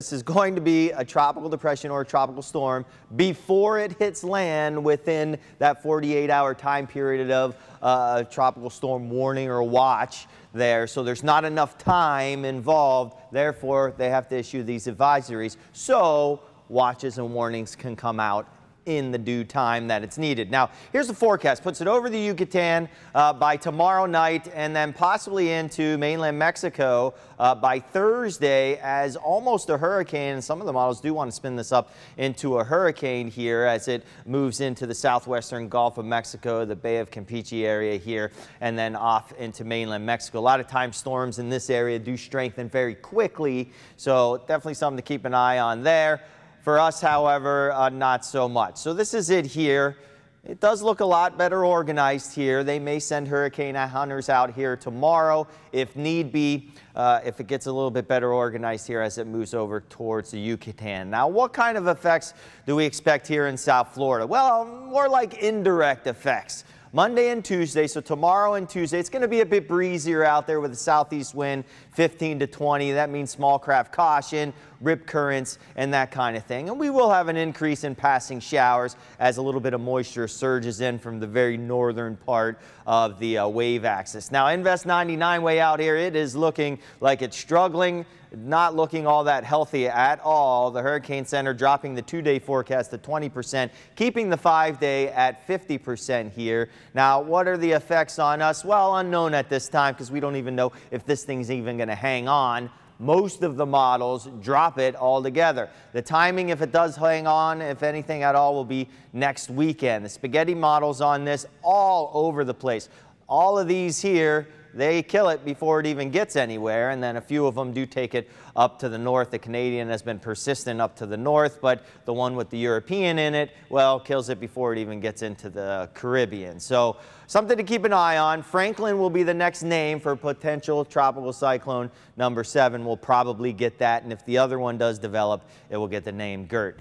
This is going to be a tropical depression or a tropical storm before it hits land within that 48-hour time period of a tropical storm warning or watch there. So there's not enough time involved. Therefore, they have to issue these advisories so watches and warnings can come out in the due time that it's needed. Now, here's the forecast. Puts it over the Yucatan by tomorrow night and then possibly into mainland Mexico by Thursday as almost a hurricane. And some of the models do want to spin this up into a hurricane here as it moves into the southwestern Gulf of Mexico, the Bay of Campeche area here, and then off into mainland Mexico. A lot of times storms in this area do strengthen very quickly, so definitely something to keep an eye on there. For us, however, not so much. So this is it here. It does look a lot better organized here. They may send hurricane hunters out here tomorrow if need be, if it gets a little bit better organized here as it moves over towards the Yucatan. Now, what kind of effects do we expect here in South Florida? Well, more like indirect effects. Monday and Tuesday, so tomorrow and Tuesday, it's going to be a bit breezier out there with a southeast wind, 15 to 20. That means small craft caution, rip currents, and that kind of thing. And we will have an increase in passing showers as a little bit of moisture surges in from the very northern part of the wave axis. Now, Invest 99 way out here, it is looking like it's struggling. Not looking all that healthy at all. The Hurricane Center dropping the 2-day forecast to 20%, keeping the 5-day at 50% here. Now, what are the effects on us? Well, unknown at this time because we don't even know if this thing's even going to hang on. Most of the models drop it altogether. The timing, if it does hang on, if anything at all, will be next weekend. The spaghetti models on this all over the place. All of these here, they kill it before it even gets anywhere, and then a few of them do take it up to the north. The Canadian has been persistent up to the north, but the one with the European in it, well, kills it before it even gets into the Caribbean. So something to keep an eye on. Franklin will be the next name for potential tropical cyclone number 7. We'll probably get that, and if the other one does develop, it will get the name Gert.